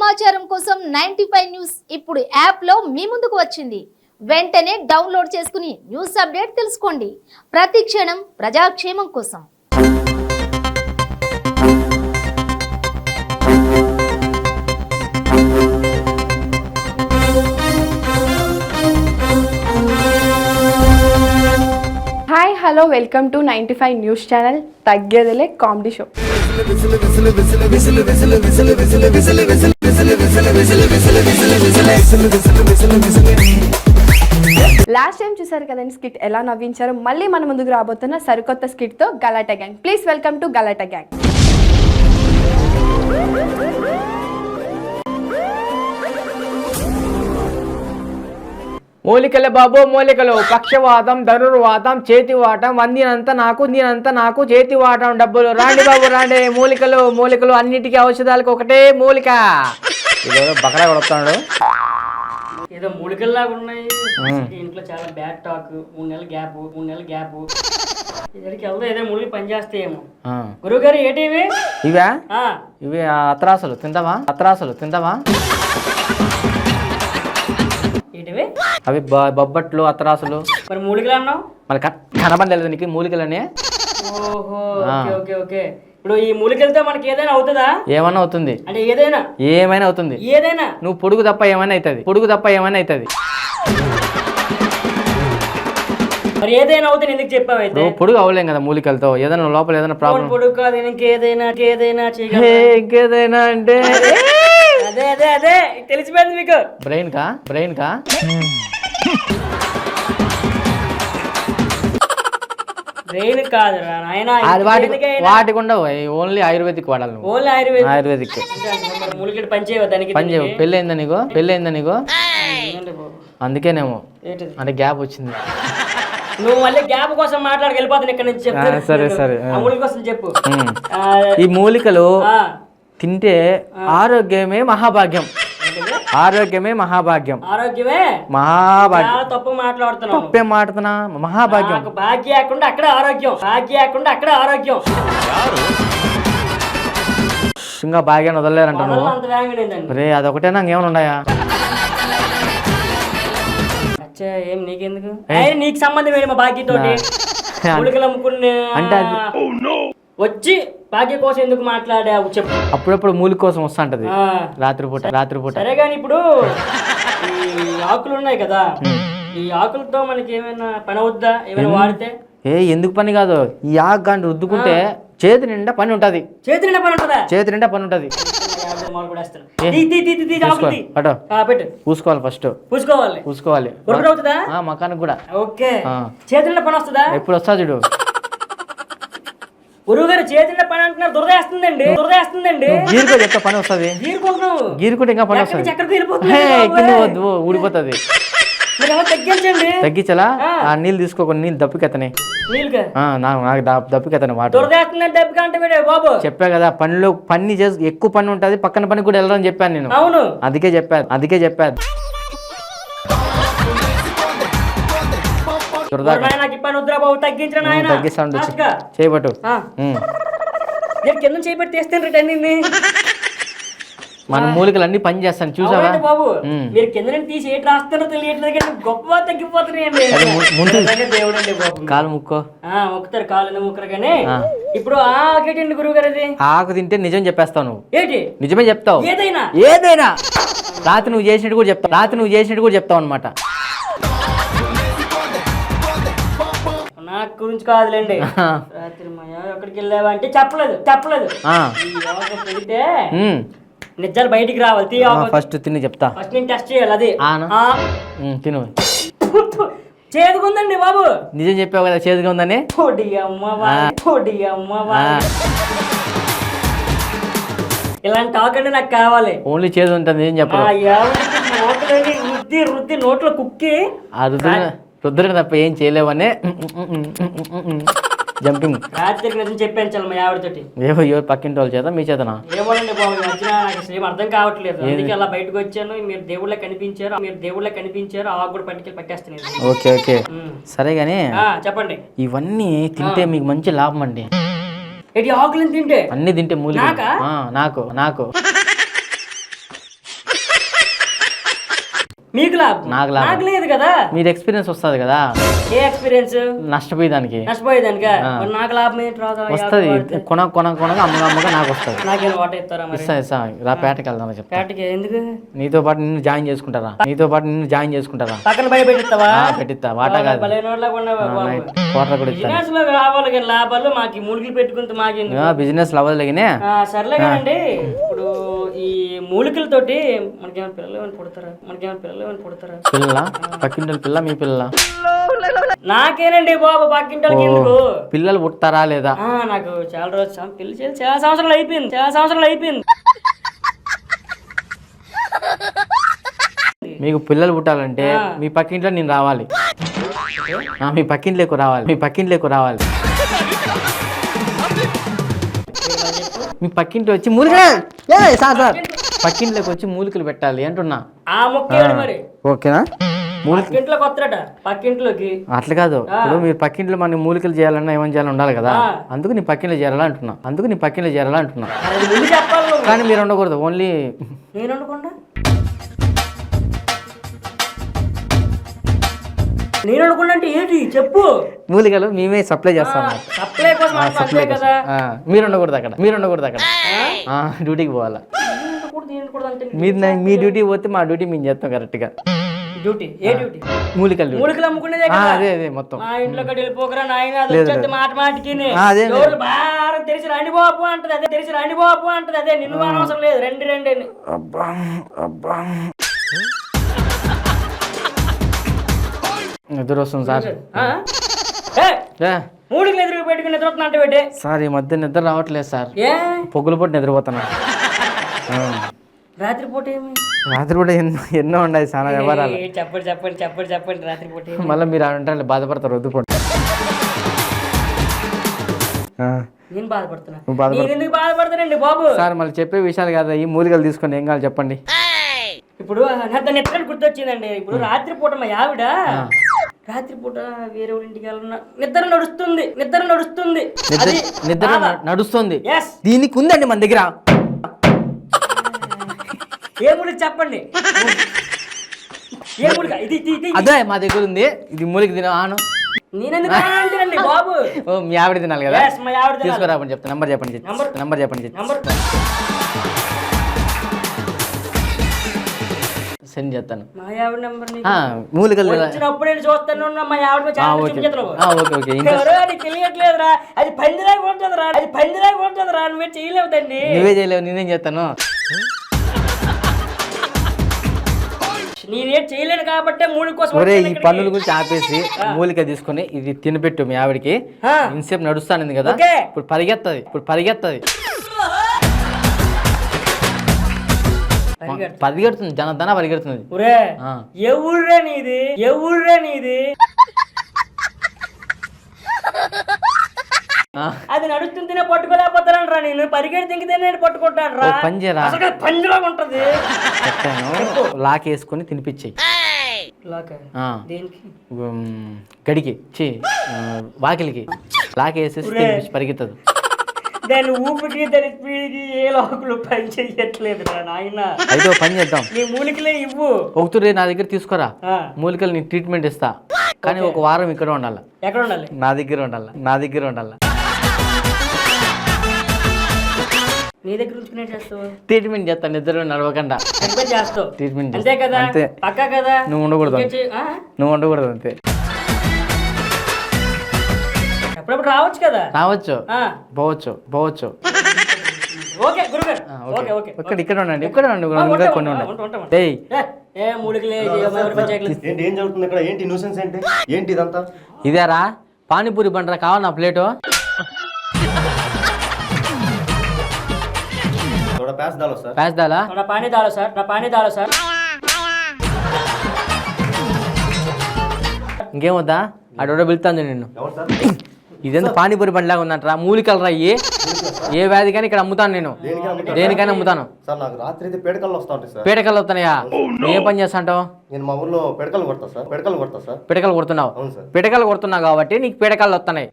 సమాచారం కోసం 95 న్యూస్ ఇప్పుడు యాప్లో మీ ముందుకు వచ్చింది. వెంటనే డౌన్లోడ్ చేసుకుని న్యూస్ అప్డేట్ తెలుసుకోండి. ప్రతి క్షణం ప్రజాక్షేమం కోసం. Hi hello welcome to 95 news channel తగ్గేదిలే కామెడీ షో. లాస్ట్ టైం చూసారు కదండి స్కిట్ ఎలా నవ్వించారో. మళ్ళీ మన ముందుకు రాబోతున్న సరికొత్త స్కిట్ తో Galata gang. Please welcome to Galata gang. మూలికలే బాబు మూలికలు, పక్షవాతం, ధనుర్వాతం, చేతివాటం, అందినంత నాకు చేతివాటం డబ్బులు. రాండి బాబు రాండి. మూలికలు మూలికలు అన్నిటికీ ఔషధాలకు ఒకటే మూలిక. ఇదేదో బకరా కొడుతున్నాడు. ఏదో మూలికల్లాగా ఉన్నాయి. ఇంట్లో చాలా బ్యాడ్ టాక్. 3 నెలల గ్యాప్ ఇక్కడికి వెళ్తే ఏదో మూలికలు పనిచేస్తాయేమో. గురువు గారు ఏంటివి ఇవా? ఇవి అత్రాసులు తిందామా? అవి బొబ్బట్లు, అత్రాసులు. మరి మూలికలు అన్నావు? మరి కనబడలేదు నీకు మూలికలని? ఓహో ఓకే ఓకే. ఇప్పుడు ఈ మూలికలతో మనకి ఏదైనా అవుతుందా? ఏమన్నా అవుతుంది అంటే ఏమైనా అవుతుంది. నువ్వు పొడుగు తప్ప ఏమైనా అవుతుంది. మరి ఏదైనా అవుతుంది ఎందుకు చెప్పావు? అయితే పొడుగు అవ్వలేం కదా మూలికలతో. ఏదైనా లోపల ఏదైనా ప్రాబ్లం. పొడుగు కాదు ఇంకేదైనా ఇంకేదైనా అంటే అదే తెలిసిపోయింది మీకు. బ్రెయిన్ కా బ్రెయిన్ కాదు వాటికి ఉండవు. ఓన్లీ ఆయుర్వేదిక్ వాడాలి. Only ayurvedic. మూలికలు పనిచేయవు దానికి. పెళ్ళయిందా నీకు? అందుకేనేమో అంటే గ్యాప్ వచ్చింది. నువ్వు మళ్ళీ గ్యాప్ కోసం మాట్లాడగలిపోతాను ఇక్కడ నుంచి. సరే మూలిక కోసం చెప్పు. ఈ మూలికలు తింటే ఆరోగ్యమే మహాభాగ్యం. తప్పు మాట్లాడుతున్నావు. తప్పేం మాట్లాడుతున్నా? మహాభాగ్యం. భాగ్యకుండా అక్కడ ఆరోగ్యం. ఇంకా భాగ్యాన్ని వదలలేరంటాను. రే అదొకటే నాకు ఏమైనా ఉన్నాయా? ఏం నీకెందుకు? నీకు సంబంధం ఏంటి మా భాగ్యతోటి? మూలికలు అమ్ముకునే అంటే వచ్చి భాగ్య కోసం ఎందుకు మాట్లాడావు చెప్పు. అప్పుడప్పుడు మూలిక కోసం వస్తుంటది రాత్రిపూట. సరే కానీ ఇప్పుడు ఈ ఆకులు ఉన్నాయి కదా, ఈ ఆకులతో మనకి ఏమైనా పని అవుద్దా? ఏమైనా వాడితే? ఎందుకు పని కాదు. ఈ ఆకు గాని రుద్దుకుంటే చేతి నిండా పని ఉంటది. పూసుకోవాలి ఫస్ట్. పూసుకోవాలి మకానికి కూడా. ఓకే. చేతి నిండా పని వస్తుందా? ఎప్పుడు వస్తా చూడు. గురువు గారు చేతి నిండా పని అంటున్నారు. దురదేస్తుందండి. గీరుకో చెప్తా పని వస్తుంది. గీరుకుంటే ఇంకా పని వస్తుంది. వద్దు ఊడిపోతుంది. తగ్గించాలా? ఆ నీళ్ళు తీసుకోకుండా నీళ్ళు దప్పికెత్తనే. నాకు దప్పికెత్తనే వాటర్. చెప్పా కదా పని చేసి ఎక్కువ పని ఉంటది, పక్కన పని కూడా వెళ్ళదని చెప్పాను నేను. అందుకే చెప్పాను. తగ్గిస్తాను చేయబట్టు. మన మూలికలు అన్ని పని చేస్తాను చూసావా బాబు? మీరు కింద తీసి ఏంటి రాస్తారో తెలియట్లేదు. గొప్ప తగ్గిపోతున్నాయి. కాలు ముక్కో. మొక్కుతారు కాలు ముక్కరు. కానీ ఇప్పుడు ఆకేటండి గురువు గారు. అది ఆకు తింటే నిజం చెప్పేస్తావు నువ్వు. ఏంటి నిజమే చెప్తావు? ఏదైనా రాత్రి నువ్వు చేసినట్టు కూడా చెప్తావు అనమాట. నాకు గురించి కాదులేండి. రాత్రి ఎక్కడికి వెళ్ళావా అంటే చెప్పలేదు. పెడితే నిజాలు బయటికి రావాలి. ఫస్ట్ తిని చెప్తా. ఫస్ట్ నేను టెస్ట్ చేయాలి. అది తిను. చేదుకుందండి బాబు. నిజం చెప్పావు కదా చేదుగా ఉందని. ఇలాంటి టాక్ అంటే నాకు కావాలి. ఓన్లీ చేదు ఉంటుంది. నిజం చెప్పాలి. రుద్ది నోట్లో కుక్కి రుద్ర తప్ప ఏం చేయలేవనే జంపింగ్. రాత్రికి నిజం చెప్పాను మా ఆవిడతోటి. ఎవరు పక్కింటి వాళ్ళ చేత మీ చేతనా? ఏమోనండి బాబు, మధ్యన నాకు ఏం అర్థం కావట్లేదు. అందుకే అలా బయటకు వచ్చాను. మీరు దేవుళ్ళ కనిపించారు. ఆ కూడా పట్టేస్తున్నాను. ఓకే సరే గానీ చెప్పండి. ఇవన్నీ తింటే మీకు మంచి లాభం అండి. ఆకులను తింటే? అన్ని తింటే మూలిక. నాకు మీకు లాభం నాకు లాభం. నాకు లేదు కదా. మీరు ఎక్స్పీరియన్స్ వస్తుంది కదా ఏ ఎక్స్పీరియన్స్? నష్టపోయేదానికి నష్టపోయేదానికా? మరి నాకు లాభం ఏంటి రాదా? వస్తుంది. కొనగా అమ్మగా నాకు వస్తుంది. నాకేం వాట ఇస్తారా మరి? ఇస్తా రా పేటకి వెళ్దాం చెప్తా. పేటకి ఎందుకు? నీతో పాటు నిన్ను జాయిన్ చేసుకుంటారా? పక్కన బయట పెట్టిస్తావా? పెట్టిస్తా వాటా కాదు కోట్ల కూడా ఇస్తా. బిజినెస్ లో రావాలి కానీ లాభాలు మాకు మూలికలు పెట్టుకుంటే మాకేందుకు? బిజినెస్ అవ్వదులేగానే. సర్లే కదండి. ఇప్పుడు ఈ మూలికలతోటి మనకేమైనా పిల్లలు ఏమైనా పుడతారా? పిల్లల పక్కింటి పిల్ల మీ పిల్లల నాకేనండి బాబు, పక్కింటి ఎందుకు పిల్లలు పుట్టారా లేదా? నాకు చాలా రోజు పెళ్లి చేసి చాలా సంవత్సరాలు అయిపోయింది. మీకు పిల్లలు పుట్టాలంటే మీ పక్కింట్లో నేను రావాలి. మీ పక్కింట్లోకి రావాలి. మీ పక్కింట్లో వచ్చి పక్కింట్లోకి వచ్చి మూలికలు పెట్టాలి అంటున్నా. ఆ మొక్క మరి ఓకేనా? పక్కింట్లోకి వస్తాడట. పక్కింట్లోకి అట్లా కాదు. ఇప్పుడు మీరు పక్కింట్లో మన మూలికలు చేయాలన్నా ఏమని చేయాలని ఉండాలి కదా. అందుకు నీ పక్కింట్లో చేరాలా అంటున్నా. అది ముందు చెప్పాలి నువ్వు. కానీ మీరు ఉండకూడదు. ఓన్లీ నేను ఉండకుండా అంటే ఏంటి చెప్పు. మూలికలు మేమే సప్లై చేస్తాం. సప్లై కోసం సప్లై కదా. మీరు ఉండకూడదు అక్కడ. డ్యూటీకి పోవాలా. మీ డ్యూటీ పోతే మా డ్యూటీ మేము చేస్తాం కరెక్ట్ గా. డ్యూటీ ఏ డ్యూటీ? మూలికలు అమ్ముకునేదే. అదే మొత్తం. మా ఇంట్లో వెళ్ళిపోకరా నాయన మాట మాటికి బాగా తెలిసి రండి బాబు అంటది. అదే నిన్ను అనవసరం లేదు. రండి నిద్ర వస్తుంది సార్. మూడుకి ఎదురు పెట్టుకుని నిద్ర అంటే సార్ ఈ మధ్య నిద్ర రావట్లేదు సార్. పొగ్గుల పూట నిద్రపోతున్నా. రాత్రిపూట ఏమి? రాత్రిపూట ఎన్నో ఉన్నాయి చాలా వ్యవహారాలు. చెప్పండి రాత్రిపూట మళ్ళీ మీరు అంటే బాధపడతారు. వద్దుకోండి. నేను బాధపడతానండి బాబు. సార్ మళ్ళీ చెప్పే విషయాలు కదా. ఈ మూలికలు తీసుకొని ఏం కావాలి చెప్పండి. ఇప్పుడు నిద్ర గుర్తొచ్చిందండి. ఇప్పుడు రాత్రిపూట మా ఆవిడ రాత్రిపూట వేరే ఇంటికి వెళ్ళిన నిద్ర నడుస్తుంది. దీనికి ఉందండి మన దగ్గర. ఏ మూలిక చెప్పండి. ఏ మూలిక? ఇది అదే మా దగ్గర ఉంది. ఇది మూలిక తిన ఆను. నేనెందుకు అంటానండి బాబు? మీ ఆవిడ తినాలి కదా. మా ఆవిడ తీసుకురాబని చెప్తా. నంబర్ చెప్పండి. సెండ్ చేస్తాను. మా ఆవిడ నంబర్ మూలికలు వచ్చినప్పుడు నేను చూస్తాను. మా ఆవిడ తెలియట్లేదురా. అది పందిలాగా ఉంటుందిరా. నువ్వే చేయలేవుదండి. నువ్వే చేయలేవు. నేనేం చేస్తాను? నేనేం చేయలేను కాబట్టి మూలిక కోసం. ఈ పనుల గురించి ఆపేసి మూలిక తీసుకుని ఇది తినిపెట్టు మీ ఆవిడకి. ఇంతసేపు నడుస్తాను కదా. ఇప్పుడు పరిగెత్తది. పరిగెడుతుంది. జనదన పరిగెడుతుంది. ఎవరురా నీది? అది నడుస్తుంటేనే పట్టుకోలేకపోతాను రా. నేను పరిగెడి తింగితేనే పట్టుకుంటాను రా. పంజరా ఉంటది. లాక్ వేసుకుని తినిపించేయి. గడికి వాకిలికి లాక్ వేసేసి పరిగెత్తదు. దాని ఊపికి దాని స్పీడ్కి ఏ లోకులు పని చెయ్యట్లేదు నాయన. అయితే పని చేద్దాం. నీ మూలికలే ఇవ్వు. ఒకటి నా దగ్గర తీసుకురా. మూలికలు నీ ట్రీట్మెంట్ ఇస్తా. కానీ ఒక వారం ఇక్కడ ఉండాలి. ఎక్కడ ఉండాలి? నా దగ్గర ఉండాలి. నీ దగ్గర ఉంచుకునే చేస్తావు. ట్రీట్మెంట్ చేస్తా. నిద్ర నడవకుండా చేస్తావు. ట్రీట్మెంట్ అంతే కదా. పక్కా కదా. నువ్వు ఉండకూడదు అంతే. అప్పుడప్పుడు రావచ్చు కదా. పోవచ్చు. ఓకే గురుగారు. ఓకే ఇక్కడ ఉండండి. కొన్ని ఉండండి. ఏం జరుగుతుంది ఇక్కడ? ఏంటి న్యూసెన్స్? ఏంటి ఇదంతా? ఇదేరా పానీపూరి బండరా. కావాలి నా ప్లేటు. ప్యాస్ దాలా. పానీ దాలో సార్. ఇంకేమొద్దా? అడోడ పిలుతాను నిన్ను. ఇదేంత పానీపూరి బండిలాగా ఉందంటరా. మూలికలు రా. ఏ వ్యాధి కానీ ఇక్కడ అమ్ముతాను నేను. దేనికైనా అమ్ముతాను. పీడకలు వస్తున్నాయా? ఏం పని చేస్తాంటావు? పిడకలు కొడుతున్నావు కాబట్టి నీకు పీడకలు వస్తున్నాయి.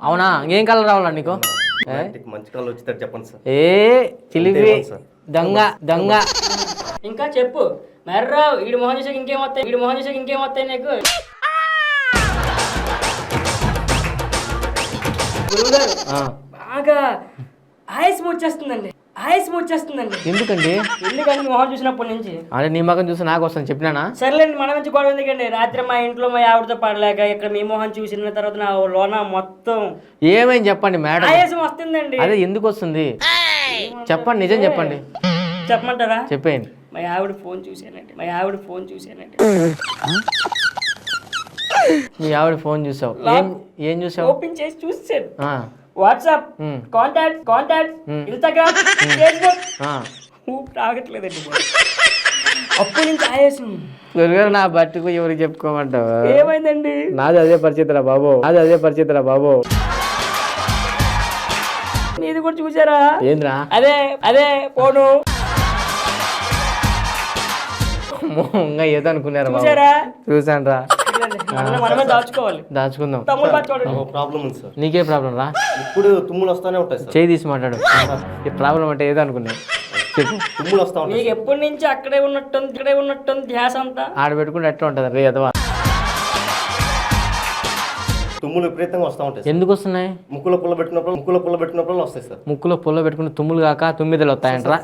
అవునా? ఏం కలర్ రావాలా నీకు? మంచి కలర్ వచ్చి చెప్పండి సార్. చిలిపి దొంగ ఇంకా చెప్పు మర్రా వీడి మొహం చూసాక ఇంకేమొస్తాయి నీకు గురువుగారు బాగా ఆయాసం వచ్చేస్తుందండి ఎందుకండి ఎందుకంటే మొహం చూసినప్పటి నుంచి అదే నీ మగం చూసి నాకు వస్తాను చెప్పినానా? సర్లేండి మన నుంచి గొడవ ఎందుకండి రాత్రి మా ఇంట్లో మా ఆవిడతో పడలేక ఇక్కడ మీ మొహం చూసిన తర్వాత నా లోన మొత్తం ఏమేం చెప్పండి మేడం. ఆయాసం వస్తుందండి. అదే ఎందుకు వస్తుంది చెప్పండి, నిజం చెప్పండి. చెప్పమంటారా? చెప్పేయండి. మా ఆవిడ ఫోన్ చూసానండి మీ ఆవిడ ఫోన్ చూసావు? ఏం చూసావు? ఓపెన్ చేసి చూసాను. వాట్సాప్, కాంటాక్ట్, ఇన్స్టాగ్రామ్, ఫేస్బుక్ రాగట్లేదండి. అప్పటి నుంచి ఆయాసం. గురుగారు నా బట్టుకు ఎవరికి చెప్పుకోమంటావు? ఏమైందండి? నాది అదే పరిస్థితిరా బాబు. నీది కూడా చూసారా? ఏంద్రా? అదే ఫోను ఇంకా ఏదో అనుకున్నారా బాబు? చూసారా? చూసాను రా. మనమే దాచుకోవాలి. దాచుకుందాం. తమ్ముడు బాగా చూడండి. ప్రాబ్లం ఉంది సార్. నీకే ప్రాబ్లం రా? ఇప్పుడు తుమ్ములు వస్తానే ఉంటాయి సార్. చేయి తీసి మాట్లాడు. ఈ ప్రాబ్లం అంటే ఏదో అనుకున్నా. చెప్పు. తుమ్ములు వస్తా ఉంటాయి. నీకు ఎప్పటి నుంచి అక్కడే ఉన్నట్టుంది ధ్యాస అంతా. ఆడ పెట్టుకుంటే ఎట్లా ఉంటుంది రే అదవా? తుమ్ములు విపరీతంగా వస్తూ ఉంటాయి. ఎందుకు వస్తున్నాయి? ముక్కులో పుల్ల పెట్టినప్పుడు వస్తాయి సార్. ముక్కులో పుల్ల పెట్టుకుని తుమ్ములు కాక తుమ్మిదలు వస్తాయంటరా?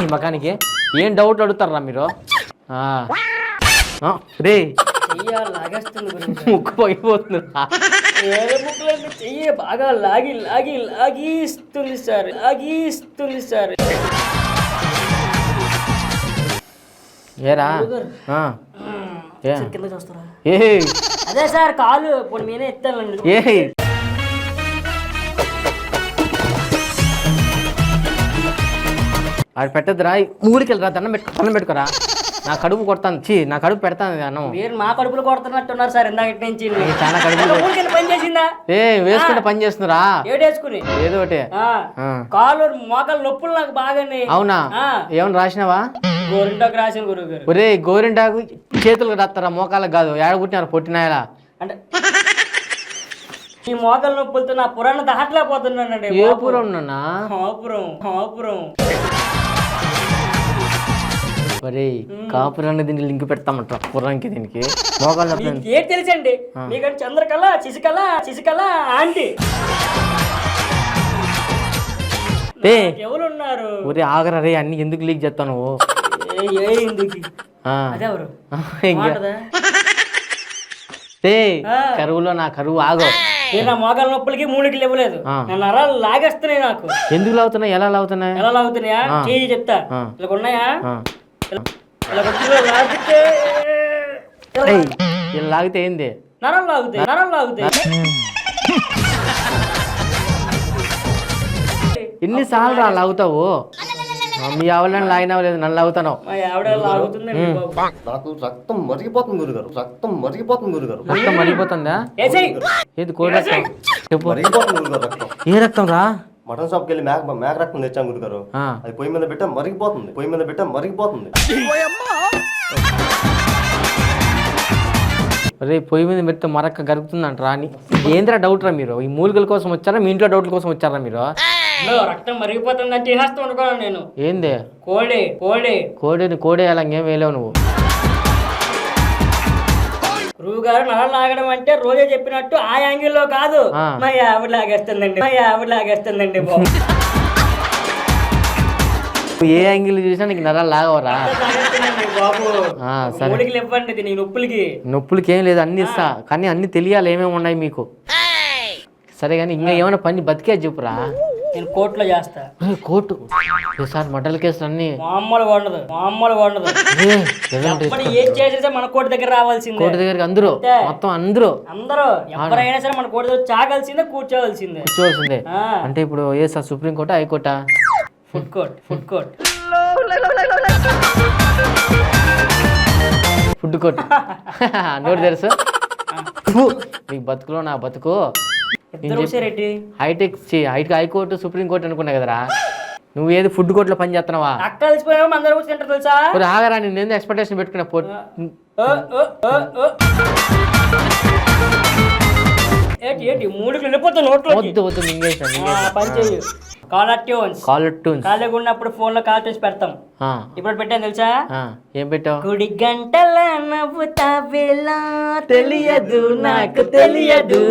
ఈ మకానికి ఏం డౌట్ అడుగుతారా మీరు? రే లాగేస్తుంది ముక్కు పగిపోతుంది. వేరే ముక్కులంటే చెయ్యి బాగా లాగిస్తుంది సార్. ఏరా కింద చూస్తారా? ఏ అదే సార్ కాలు ఇప్పుడు నేనే ఎత్తానండి. ఏ అది పెట్టద్దురా, ఊరికెళ్ళరా, దండం పెట్టుకోరా. నా కడుపు కొడతాను, నా కడుపు పెడతాను అన్నం. మీరు మా కడుపులో కొడుతున్నట్టున్నారు సార్ ఇందాక నుంచి. చాలా కడుపు పని చేసిందా? వేసుకుంటే పని చేస్తున్నారా? ఏడేసుకుని ఏదో ఒకటి. కాలు మోకాలు నొప్పులు నాకు బాగానే. అవునా? ఏమన్నా రాసినావా? గోరింటాకు రాసిన గురువు గారు. ఒరే గోరింటాకు చేతులకు రాస్తారా, మోకాలకు కాదు. ఏడగుట్టినారు పొట్టినాయలా? అంటే ఈ మోకాల నొప్పులతో నా పురాణ దాటలేకపోతున్నానండి. ఏ పురం ఉన్నా? కాపురం. ఒరే కాపురాన్ని దీనికి లింక్ పెడతామంట పురానికి దీనికి. మోకాలు నొప్పి ఏం తెలుసండి మీకంటే చంద్రకళ శశికళ ఆంటీ ఎవరున్నారు? ఒరే ఆగరా రే, అన్ని ఎందుకు లీక్ చేస్తావు నువ్వు? అదెవరు? కరువులో నా కరువు ఆగో. నా మోకాల నొప్పులకి 3కి ఇవ్వలేదు. నరాలు లాగేస్తున్నాయి నాకు. ఎందుకు లాగుతున్నాయి? ఎలా లాగుతున్నాయా? చేయి చెప్తా. ఇలా ఉన్నాయా? ఇలా లాగితే ఏంది? నరాలు లాగుతాయి. ఎన్నిసార్లు రా లాగుతావు? మీ ఆవిడని లాగినావు లేదు, నన్ను లాగుతాను. నాకు రక్తం మరిగిపోతుంది గురుగారు. రక్తం మరిగిపోతుందా? ఏది కోడి రక్తం? చెప్పు. మరిగిపోతుంది గురుగారు రక్తం. ఏ రక్తం రా? మటన్ షాప్కి వెళ్ళి మేక రక్తం తెచ్చాం గురుగారు. అది పొయ్యి మీద పెట్టా మరిగిపోతుంది. రే పొయ్యి మీద పెడితే మరక్క గరుగుతుందంట రాని. ఏంద్రా డౌట్ రా మీరు? ఈ మూలికల కోసం వచ్చారా, మీ ఇంట్లో డౌట్ల కోసం వచ్చారా మీరు? రక్తం మరిగిపోతుందంటే తినేస్తూ అనుకోను నేను. ఏంది? కోడే అలా ఇంకేం వేయలేవు నువ్వు. గురువు గారు నరాలు లాగడం అంటే రోజే చెప్పినట్టు ఆ యాంగిల్లో కాదు. మా ఆవిడ లాగేస్తుందండి ఏ యాంగిల్ చూసినా నీకు నరాలు లాగవరా? నొప్పులకి ఏం లేదు, అన్ని ఇస్తా. కానీ అన్ని తెలియాలి ఏమేమి ఉన్నాయి మీకు. సరే కానీ ఇంకా ఏమైనా పని బతికే చెప్పురా. నేను కోర్టులో చేస్తా. కోర్టు సార్ మటల్ కేసులు అన్ని మామూలుగా ఉండదు. ఏం చేసేసా మన కోర్టు దగ్గర రావాల్సిందే. కోర్టు దగ్గరికి అందరూ మొత్తం అందరూ ఎవరైనా సరే మన కోర్టు దగ్గర చాగాల్సిందే, కూర్చోవాల్సిందే. అంటే ఇప్పుడు ఏ సార్ సుప్రీం కోర్టా, హైకోర్టా? Food court. ఫుడ్ కోర్ట్ నోటి తెలుసు నీకు. బతుకులో నా బతుకు హైకోర్టు సుప్రీం కోర్టు అనుకున్నా కదరా. నువ్వు ఏది ఫుడ్ కోర్టులో పని చేస్తున్నావా? ఆగరా, నేను ఎక్స్పెక్టేషన్ పెట్టుకున్నా. వద్దు మింగేసిన కాలర్ ట్యూన్స్ కాలర్ ట్యూన్స్. ఖాళీగా ఉన్నప్పుడు ఫోన్ లో కాల్ ట్యూన్స్ పెడతాం. ఇప్పుడు పెట్టాను తెలుసా? ఏం పెట్టావు? గుడి గంటల నవ్వుతా వేళ తెలియదు నాకు తెలియదు.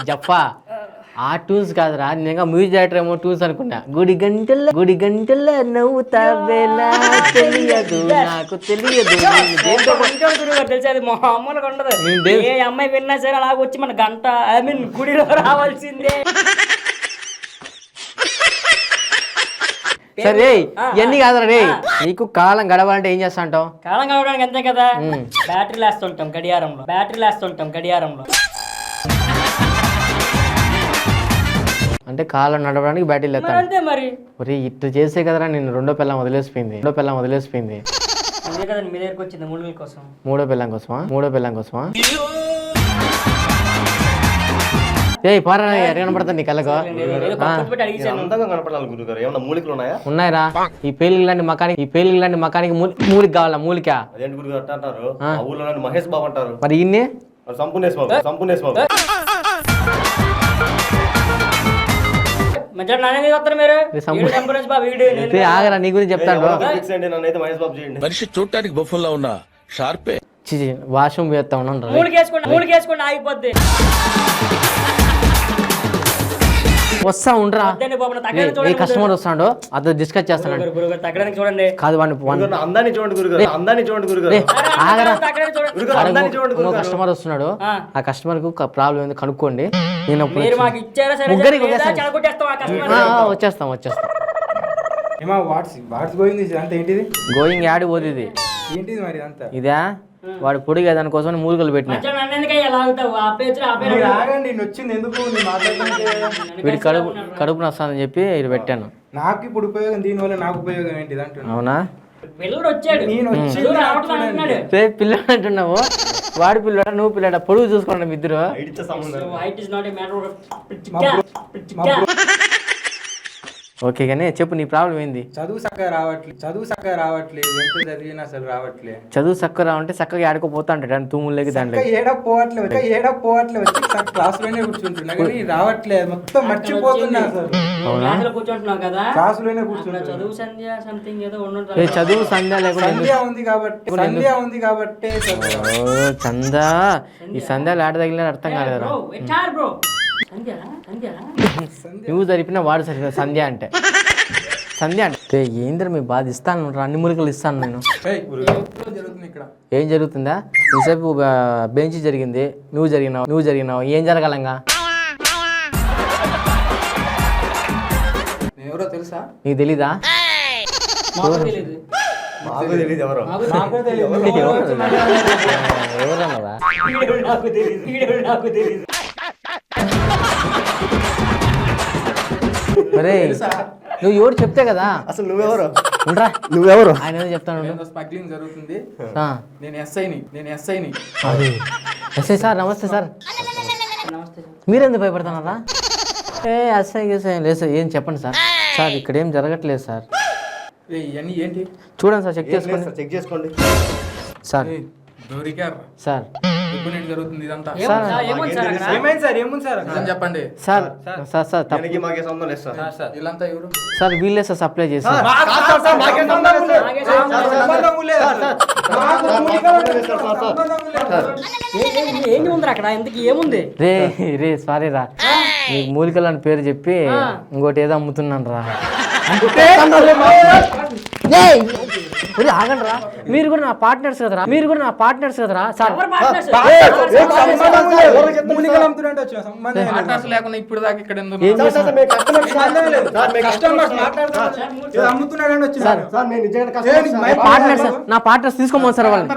చెప్పా ఆ టూన్స్ కాదురా, నేను మ్యూజిక్ డైరెక్టర్ ఏమో టూన్స్ అనుకున్నా. గుడి గంటల నవ్వుతా వేళ తెలియదు నాకు తెలియదు. తెలిసి అది మామూలుగా ఉండదు. ఏ అమ్మాయి విన్నా సరే అలాగ వచ్చి మన గంట గుడిలో రావాల్సిందే. సరే ఇవన్నీ కాదురా రే, నీకు కాలం గడవాలంటే ఏం చేస్తా అంటావు? కాలం కావడానికి అంతే కదా, బ్యాటరీలు వేస్తుంటాం గడియారంలో. అంటే కాలం నడవడానికి బ్యాటరీలు ఎత్తాను అంతే మరి. ఒరే ఇట్లా చేసే కదరా నేను రెండో పిల్లం వదిలేసిపోయింది. అందుకే కదా మీ దగ్గరకు వచ్చింది మూడు కోసం. మూడో పిల్లం కోసమా? ఏ పారా కనపడతా నీ కళ్ళకు అందంగా కనపడాలి గురుగారు. ఏమన్నా మూలికలు ఉన్నాయా? ఉన్నాయిరా. ఈ పేలికి లాంటి మకానికి మూలిక కావాలా? మూలిక అదేంటి గురుగారు అట్ట అంటారు? ఆ ఊళ్ళో నన్ను మహేష్ బాబు అంటారు. మరి ఇన్ని సంపూర్ణేష్ బాబు. ఆగరా, నీ గురించి చెప్తాను. నన్నైతే మహేష్ బాబు చేయండి. మనిషి చూడటానికి బొమ్మలా ఉన్నా షార్పే. వాష్రూమ్ చేస్తా ఉన్నాను. మూలికేసుకోండి ఆగిపోద్ది. వస్తా ఉండరా, ఏ కస్టమర్ వస్తాడో అతను డిస్కస్ చేస్తాడు. తగ్గడానికి చూడండి. కాదు అందాన్ని చూడండి గురుగారు. ఆగరా, అందాన్ని చూడండి. కస్టమర్ వస్తున్నాడు, ఆ కస్టమర్ కు ప్రాబ్లం ఏంది కనుక్కోండి. నేను ముగ్గురికి వచ్చేస్తాం. గోయింగ్ యాడ్ పోతుంది. ఇదా వాడు పొడిగా దానికోసం మూలికలు పెట్టినా. వీడి కడుపు నొస్తానని చెప్పి ఇది పెట్టాను. నాకు ఇప్పుడు ఉపయోగం, దీని వల్ల నాకు ఉపయోగం ఏంటిది అంటున్నా. అవునా? పిల్లడు పిల్లడు అంటున్నావు. వాడి పిల్లడా నువ్వు పిల్లడా? పొడుగు చూసుకోండి మీ ఇద్దరు. ఓకే కానీ చెప్పు, నీ ప్రాబ్లం ఏంది? చదువు చక్కగా రావట్లేదు. ఎంత చదివినా అసలు రావట్లేదు. చదువు చక్కగా రావంటే చక్కగా ఆడుకోపోతా అంటాడు తూములకి దాంట్లో. ఏడా పోవట్లేదు వచ్చి క్లాస్ లోనే కూర్చుంటున్నా కానీ రావట్లేదు, మొత్తం మర్చిపోతున్నా అసలు. కూర్చుంటున్నావు కదా, క్లాస్ లోనే కూర్చుంటున్నా. చదువు సంధ్య సంథింగ్ ఏదో చదువు సంధ్య లేకుండా సంధ్య ఉంది కాబట్టి చందా ఈ సంధ్యాలు ఆడ తగిలిన అర్థం కాలేదురా. నువ్వు జరిపిన వాడు సరిగ్గా సంధ్య అంటే ఏంద్ర మీ బాధ ఇస్తాను, అన్ని మూలికలు ఇస్తాను నేను. ఏం జరుగుతుందా? ఇంతసేపు బెంచ్ జరిగింది, నువ్వు జరిగినావు. ఏం జరగాలంగా? ఎవరో తెలుసా? నీకు తెలీదా? ఎవరన్నావా? అరే నువ్వు ఎవరు చెప్తే కదా. అసలు నువ్వెవరు? నువ్వెవరు? ఆయన ఏదో చెప్తాను. స్మగ్లింగ్ జరుగుతుంది, నేను ఎస్ఐని. ఎస్ఐ సార్ నమస్తే సార్. మీరెందుకు భయపడుతున్నారా? ఎస్ఐ లేదు సార్. ఏం చెప్పండి సార్. సార్ ఇక్కడ ఏం జరగట్లేదు సార్. ఇవన్నీ ఏంటి చూడండి సార్, చెక్ చేసుకోండి సార్. సార్ జరుగుతుంది ఇదంతా. చెప్పండి సార్. సార్ వీళ్ళే సార్ సప్లై చేస్తారు. రే సారీ రా, నీకు మూలికలు అని పేరు చెప్పి ఇంకోటి ఏదో అమ్ముతున్నాను రా. ఆగండి రా, మీరు కూడా నా పార్ట్నర్స్ కదరా సార్. లేకుండా ఇప్పుడు దాకా ఇక్కడ నా పార్ట్నర్స్ తీసుకోమని సార్ వాళ్ళని.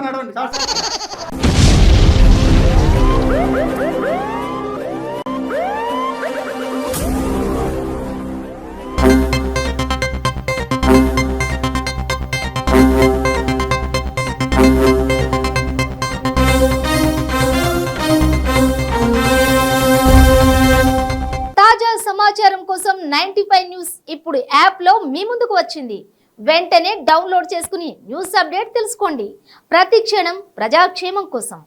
సమాచారం కోసం 95 న్యూస్ ఇప్పుడు యాప్లో మీ ముందుకు వచ్చింది. వెంటనే డౌన్లోడ్ చేసుకుని న్యూస్ అప్డేట్ తెలుసుకోండి. ప్రతి క్షణం ప్రజాక్షేమం కోసం.